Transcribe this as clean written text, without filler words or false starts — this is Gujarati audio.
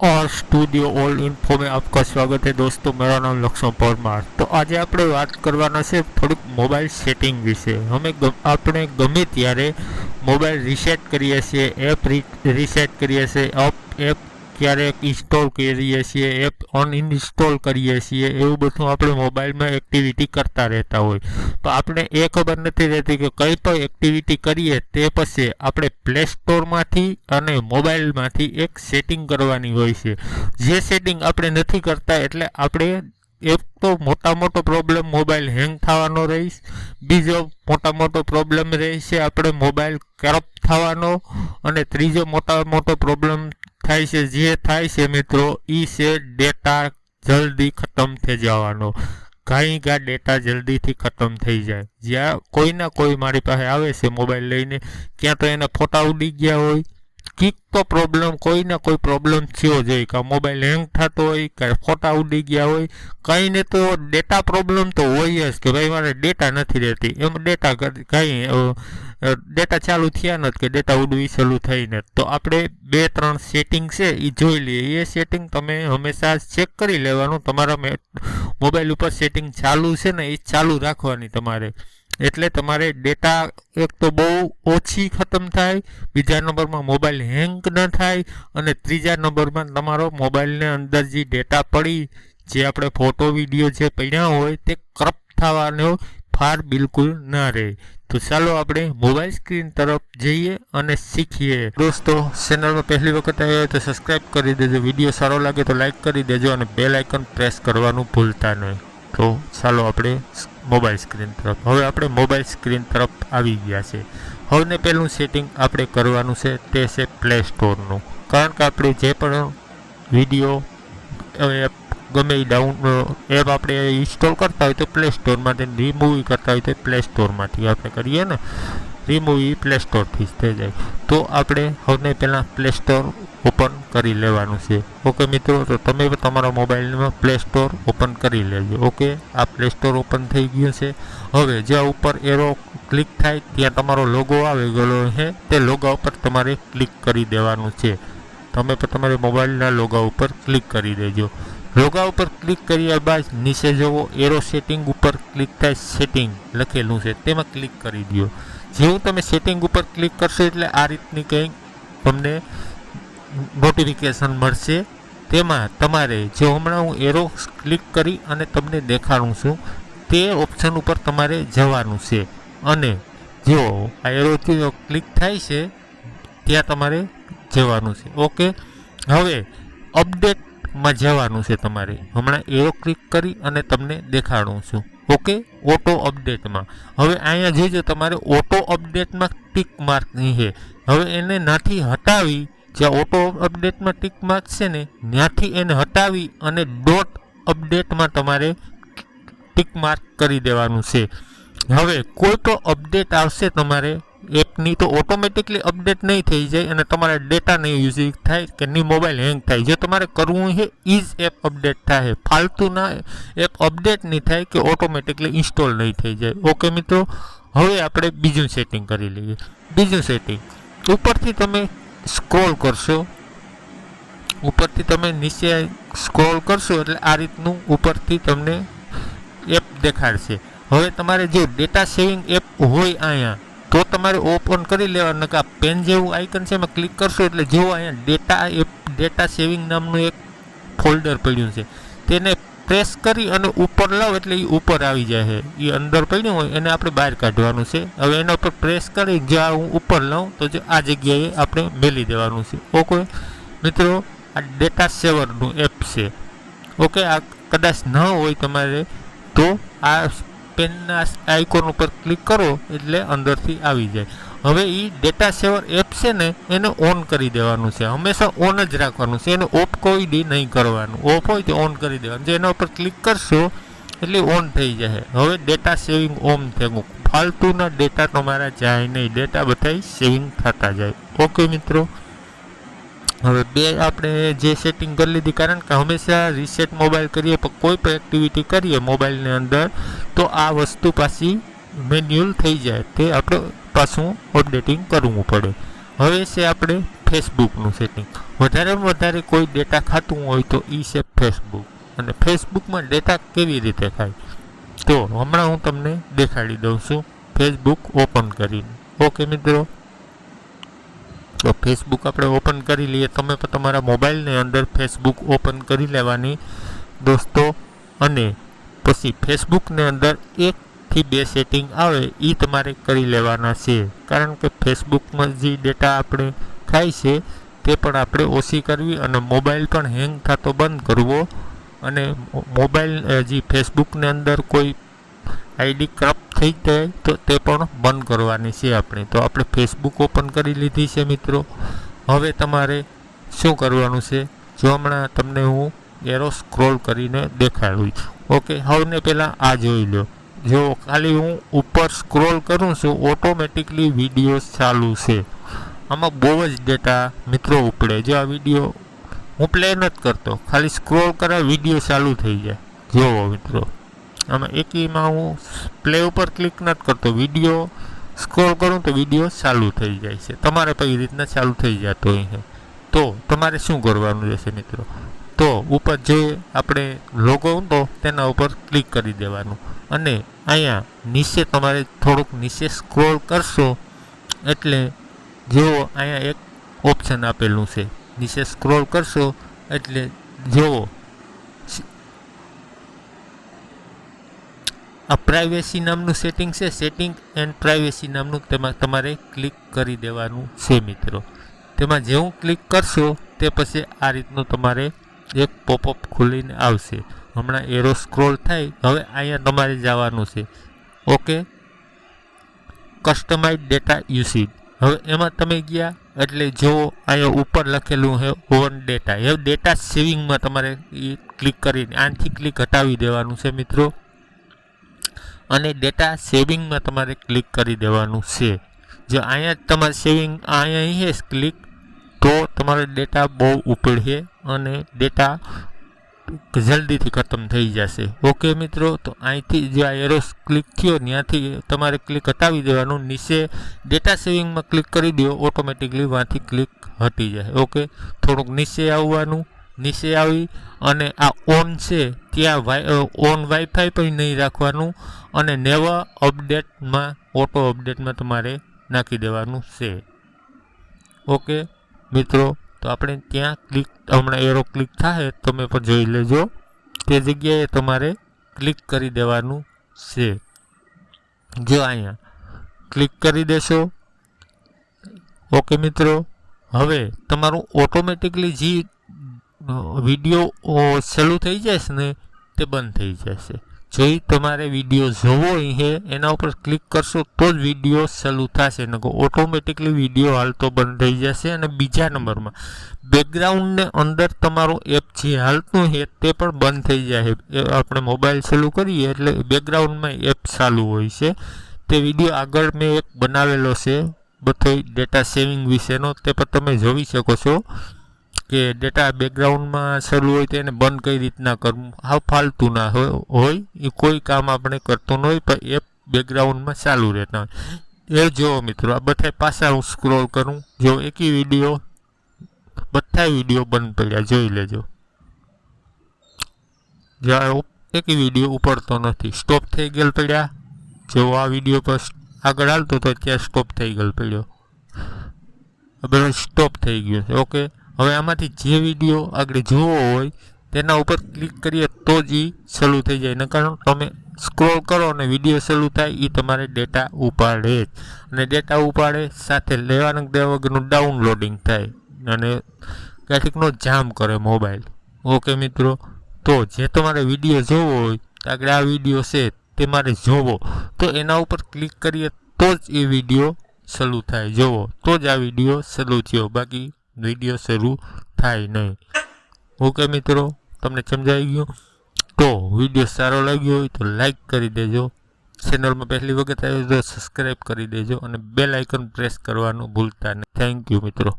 और स्टूडियो ऑल इन्फो में आपका स्वागत है दोस्तों। मेरा नाम लक्ष्मण परमार। तो आज આપણે વાત કરવાના છે થોડીક મોબાઈલ સેટિંગ વિશે। આપણે ગમે ત્યારે મોબાઈલ રીસેટ કરીએ છીએ, એપ રીસેટ કરીએ છીએ, એપ ક્યારેક ઇન્સ્ટોલ કરીએ છીએ, એપ અનઇન્સ્ટોલ કરીએ છીએ, એવું બધું આપણે મોબાઈલમાં એક્ટિવિટી કરતા રહેતા હોય। તો આપણે એ ખબર નથી રહેતી કે કઈ પણ એક્ટિવિટી કરીએ તે પછી આપણે પ્લે સ્ટોરમાંથી અને મોબાઈલમાંથી એક સેટિંગ કરવાની હોય છે। જે સેટિંગ આપણે નથી કરતા એટલે આપણે એક તો મોટો પ્રોબ્લેમ મોબાઈલ હેંગ થવાનો રહીશ, બીજો મોટો પ્રોબ્લેમ રહેશે આપણે મોબાઈલ કરપ્ટ થવાનો, અને ત્રીજો મોટો પ્રોબ્લેમ થાય છે જે થાય છે મિત્રો એ છે ડેટા જલ્દી ખતમ થઈ જવાનો। ઘણી ડેટા જલ્દીથી ખતમ થઈ જાય। જ્યાં કોઈના કોઈ મારી પાસે આવે છે મોબાઈલ લઈને, ક્યાં તો એના ફોટા ઉડી ગયા હોય, કંઈક તો પ્રોબ્લેમ કોઈના કોઈ પ્રોબ્લેમ થયો જ હોય, કાં મોબાઈલ હેંગ થતો હોય, કાંઈ ફોટા ઉડી ગયા હોય, કંઈ ને તો ડેટા પ્રોબ્લેમ તો હોય જ કે ભાઈ મારે ડેટા નથી રહેતી, એમ ડેટા કાંઈ ડેટા ચાલુ થયા નથી કે ડેટા ઉડવી ચાલુ થઈને। તો આપણે 2-3 સેટિંગ છે એ જોઈ લઈએ। એ સેટિંગ તમે હંમેશા ચેક કરી લેવાનું, તમારા મોબાઈલ ઉપર સેટિંગ ચાલુ છે ને એ ચાલુ રાખવાની તમારે, એટલે તમારે ડેટા એક તો બહુ ઓછી ખતમ થાય, બીજા નંબરમાં મોબાઈલ હેંગ ન થાય, અને ત્રીજા નંબરમાં તમારો મોબાઈલને અંદર જે ડેટા પડી, જે આપણે ફોટો વિડીયો જે પડ્યા હોય તે કરપ્ટ થવાનો ફાર બિલકુલ ના રહે। તો ચાલો આપણે મોબાઈલ સ્ક્રીન તરફ જઈએ અને શીખીએ। દોસ્તો, ચેનલમાં પહેલી વખત આવ્યા હોય તો સબસ્ક્રાઈબ કરી દેજો, વિડીયો સારો લાગે તો લાઈક કરી દેજો, અને બેલ આઇકન પ્રેસ કરવાનું ભૂલતા નહીં। તો ચાલો આપણે મોબાઈલ સ્ક્રીન તરફ, હવે આપણે મોબાઈલ સ્ક્રીન તરફ આવી ગયા છે। હવે પહેલું સેટિંગ આપણે કરવાનું છે તે છે પ્લે સ્ટોરનું, કારણ કે આપણે જે પણ વિડીયો એપ ગમે એ એપ આપણે ઇન્સ્ટોલ કરતા હોય તો પ્લે સ્ટોરમાંથી, રિમૂવ કરતા હોય તો પ્લે સ્ટોરમાંથી આપણે કરીએ ને, રિમૂવ પ્લે સ્ટોરથી જ થઈ જાય। તો આપણે હવે પહેલાં પ્લે સ્ટોર ઓપન કરી લેવાનું છે। ઓકે મિત્રો, તો તમે તમારા મોબાઈલમાં પ્લે સ્ટોર ઓપન કરી લેજો। ઓકે, આ પ્લે સ્ટોર ઓપન થઈ ગયું છે। હવે જ્યાં ઉપર એરો ક્લિક થાય ત્યાં તમારો લોગો આવી ગયેલો છે, તે લોગા ઉપર તમારે ક્લિક કરી દેવાનું છે। તમે પણ તમારા મોબાઈલના લોગા ઉપર ક્લિક કરી દેજો। લોગા ઉપર ક્લિક કર્યા બાદ નીચે જુઓ એરો સેટિંગ ઉપર ક્લિક થાય, સેટિંગ લખેલું છે તેમાં ક્લિક કરી દો। જેવું તમે સેટિંગ ઉપર ક્લિક કરશો એટલે આ રીતની કંઈક તમને નોટિફિકેશન મળશે। તેમાં તમારે જો હમણાં હું એરો ક્લિક કરી અને તમને દેખાડું છું તે ઓપ્શન ઉપર તમારે જવાનું છે, અને જો આ એરોથી ક્લિક થાય છે ત્યાં તમારે જવાનું છે। ઓકે, હવે અપડેટમાં જવાનું છે તમારે, હમણાં એરો ક્લિક કરી અને તમને દેખાડું છું। ઓકે, ઓટો અપડેટમાં હવે અહીંયા જોઈજો તમારે ઓટો અપડેટમાં ટિક માર્ક નહીં છે, હવે એને નાથી હટાવી, જ્યાં ઓટો અપડેટમાં ટિક માર્ક છે ને ત્યાંથી એને હટાવી અને ડોટ અપડેટમાં તમારે ટિક માર્ક કરી દેવાનું છે। હવે કોઈ તો અપડેટ આવશે તમારે એપની તો ઓટોમેટિકલી અપડેટ નહીં થઈ જાય અને તમારા ડેટા નહીં યુઝ થાય કે નહીં મોબાઈલ હેંગ થાય। જો તમારે કરવું છે એ જ એપ અપડેટ થાય, ફાલતુના એપ અપડેટ નહીં થાય કે ઓટોમેટિકલી ઇન્સ્ટોલ નહીં થઈ જાય। ઓકે મિત્રો, હવે આપણે બીજું સેટિંગ કરી લઈએ। બીજું સેટિંગ ઉપરથી તમે સ્ક્રોલ કરશો, ઉપરથી તમે નીચે સ્ક્રોલ કરશો એટલે આ રીતનું ઉપરથી તમને એપ દેખાડશે। હવે તમારે જો ડેટા સેવિંગ એપ હોય અહીંયા તો તમારે ઓપન કરી લેવાનું, કે આ પેન જેવું આઇકન છે એમાં ક્લિક કરશો એટલે જો અહીંયા ડેટા સેવિંગ નામનું એક ફોલ્ડર પડ્યું છે તેને પ્રેસ કરી અને ઉપર લાવો એટલે એ ઉપર આવી જાય છે। એ અંદર પડ્યું હોય એને આપણે બહાર કાઢવાનું છે। હવે એના ઉપર પ્રેસ કરી જો હું ઉપર લાવું તો જો આ જગ્યાએ આપણે મેલી દેવાનું છે। ઓકે મિત્રો, આ ડેટા સેવરનું એપ છે। ઓકે, આ કદાચ ન હોય તમારે તો આ પેનના આઇકોન ઉપર ક્લિક કરો એટલે અંદરથી આવી જાય। હવે એ ડેટા સેવર એપ છે ને એને ઓન કરી દેવાનું છે, હંમેશા ઓન જ રાખવાનું છે, એને ઓફ કોઈ દી નહીં કરવાનું। ઓફ હોય તો ઓન કરી દેવાનું, જો એના ઉપર ક્લિક કરશો એટલે ઓન થઈ જાય। હવે ડેટા સેવિંગ ઓન થયું, ફાલતુના ડેટા તમારા જાય નહીં, ડેટા બધા સેવિંગ થતા જાય। ઓકે મિત્રો, હવે બે આપણે જે સેટિંગ કરી લીધી, કારણ કે હંમેશા રીસેટ મોબાઈલ કરીએ પણ કોઈ પણ એક્ટિવિટી કરીએ મોબાઈલની અંદર તો આ વસ્તુ પાછી મેન્યુઅલ થઈ જાય, તે આપણે પાછું અપડેટિંગ કરવું પડે। હવે છે આપણે ફેસબુકનું સેટિંગ. વધારેમાં વધારે કોઈ ડેટા ખાતું હોય તો એ છે ફેસબુક. અને ફેસબુકમાં ડેટા કેવી રીતે ખાય તો હમણાં હું તમને દેખાડી દઉં છું ફેસબુક ઓપન કરીને. ઓકે મિત્રો, તો ફેસબુક આપણે ઓપન કરી લઈએ. તમે પણ તમારા મોબાઈલની અંદર ફેસબુક ઓપન કરી લેવાની દોસ્તો. અને પછી ફેસબુકની અંદર 1 થી 2 સેટિંગ આવે એ તમારે કરી લેવાના છે. કારણ કે ફેસબુકમાં જે ડેટા આપણે ખાય છે તે પણ આપણે ઓછી કરવી અને મોબાઈલ પણ હેંગ થતો બંધ કરવો. અને મોબાઈલ જે ફેસબુકની અંદર કોઈ આઈડી કરપ્ટ થઈ જાય તો તે પણ બંધ કરવાની છે આપણે. તો આપણે ફેસબુક ઓપન કરી લીધી છે મિત્રો. હવે તમારે શું કરવાનું છે જો હમણાં તમને હું એરો સ્ક્રોલ કરીને દેખાડું છું. ઓકે, હવે પહેલાં આ જોઈ લો. જો ખાલી હું ઉપર સ્ક્રોલ કરું છું ઓટોમેટિકલી વિડીયો ચાલુ છે. આમાં બહુ જ ડેટા મિત્રો ઉપડે. જો આ વિડીયો હું પ્લે નથી કરતો, ખાલી સ્ક્રોલ કરે વિડીયો ચાલુ થઈ જાય. જુઓ મિત્રો, આમાં એકમાં હું પ્લે ઉપર ક્લિક નથી કરતો, વિડીયો સ્ક્રોલ કરું તો વિડીયો ચાલુ થઈ જાય છે. તમારે પણ એ રીતના ચાલુ થઈ જતો હોય છે. તો તમારે શું કરવાનું રહેશે મિત્રો, તો ઉપર જે આપણે લોગો હતો તેના ઉપર ક્લિક કરી દેવાનું. અને અહીંયા નીચે તમારે થોડુંક નીચે સ્ક્રોલ કરશો એટલે જુઓ અહીંયા એક ઓપ્શન આપેલું છે. નીચે સ્ક્રોલ કરશો એટલે જુઓ આ પ્રાઇવેસી નામનું સેટિંગ છે. સેટિંગ એન્ડ પ્રાઇવેસી નામનું તેમાં તમારે ક્લિક કરી દેવાનું છે મિત્રો. તેમાં જેવું ક્લિક કરશો તે પછી આ રીતનું તમારે એક પોપઅપ ખુલીને આવશે. હમણાં એરો સ્ક્રોલ થાય. હવે અહીંયા તમારે જવાનું છે ઓકે કસ્ટમાઇઝ ડેટા યુસેજ. હવે એમાં તમે ગયા એટલે જો અહીંયા ઉપર લખેલું છે ઓન ડેટા. એ ડેટા સેવિંગમાં તમારે એ ક્લિક કરીને આનાથી ક્લિક હટાવી દેવાનું છે મિત્રો. અને ડેટા સેવિંગમાં તમારે ક્લિક કરી દેવાનું છે. જો અહીંયા તમારે સેવિંગ અહીંયા છે ક્લિક તો તમારે ડેટા બહુ ઉપડશે અને ડેટા જલ્દીથી ખતમ થઈ જશે. ઓકે મિત્રો, તો અહીંથી જે આ એરો ક્લિક થયો ત્યાંથી તમારે ક્લિક હટાવી દેવાનું. નીચે ડેટા સેવિંગમાં ક્લિક કરી દો, ઓટોમેટિકલી ત્યાંથી ક્લિક હટી જાય. ઓકે, થોડુંક નીચે આવવાનું. નીચે આવી અને આ ઓન છે ત્યાં ઓન વાઈફાઈ પણ નહીં રાખવાનું. અને નેવર અપડેટમાં ઓટો અપડેટમાં તમારે નાખી દેવાનું છે. ઓકે મિત્રો, તો આપણે ત્યાં ક્લિક હમણાં એરો ક્લિક થાય તમે પણ જોઈ લેજો. તે જગ્યાએ તમારે ક્લિક કરી દેવાનું છે. જો અહીંયા ક્લિક કરી દેશો. ઓકે મિત્રો, હવે તમારું ઓટોમેટિકલી જે વિડીયો ચાલુ થઈ જશે ને તે બંધ થઈ જશે. જો તમારે વિડીયો જોવો છે એના ઉપર ક્લિક કરશો તો જ વિડીયો ચાલુ થશે. ને ઓટોમેટિકલી વિડીયો હાલતો બંધ થઈ જશે. અને બીજા નંબરમાં બેકગ્રાઉન્ડને અંદર તમારો એપ જે હાલતું છે તે પણ બંધ થઈ જાય. આપણે મોબાઈલ ચાલુ કરીએ એટલે બેકગ્રાઉન્ડમાં એપ ચાલુ હોય છે. તે વિડીયો આગળ મેં એક બનાવેલો છે બધો ડેટા સેવિંગ વિશેનો, તે પણ તમે જોઈ શકો છો કે ડેટા બેકગ્રાઉન્ડમાં ચાલુ હોય તેને બંધ કઈ રીતના કરવું. હાવ ફાલતું ના હોય એ કોઈ કામ આપણે કરતું ન હોય પણ એપ બેકગ્રાઉન્ડમાં ચાલુ રહેતા હોય. એ જુઓ મિત્રો, આ બધા પાછા હું સ્ક્રોલ કરું. જો એકી વિડીયો બધા વિડીયો બંધ પડ્યા જોઈ લેજો. જો એકી વિડીયો ઉપડતો નથી, સ્ટોપ થઈ ગયેલ પડ્યા. જો આ વિડીયો પર આગળ હાલતો તો ત્યાં સ્ટોપ થઈ ગયેલ પડ્યો. બધું સ્ટોપ થઈ ગયું છે. ઓકે, હવે આમાંથી જે વિડીયો આગળ જોવો હોય તેના ઉપર ક્લિક કરીએ તો જ એ ચાલુ થઈ જાય. નકર તમે સ્ક્રોલ કરો અને વિડીયો ચાલુ થાય એ તમારે ડેટા ઉપાડે જ. અને ડેટા ઉપાડે સાથે લેવાના દેવા વગરનું ડાઉનલોડિંગ થાય અને કેટલીકનો જામ કરે મોબાઈલ. ઓકે મિત્રો, તો જે તમારે વિડીયો જોવો હોય આગળ આ વિડીયો છે તે મારે જોવો તો એના ઉપર ક્લિક કરીએ તો જ એ વિડીયો ચાલુ થાય. જોવો તો જ આ વિડીયો ચાલુ થયો, બાકી વિડીયો શરૂ થાય નહીં. ઓકે મિત્રો, તમને સમજાઈ ગયું? તો વિડીયો સારો લાગ્યો હોય તો લાઈક કરી દેજો. ચેનલમાં પહેલી વખત આવ્યો તો સબસ્ક્રાઈબ કરી દેજો અને બેલ આઇકન પ્રેસ કરવાનું ભૂલતા નહીં. થેન્ક યુ મિત્રો.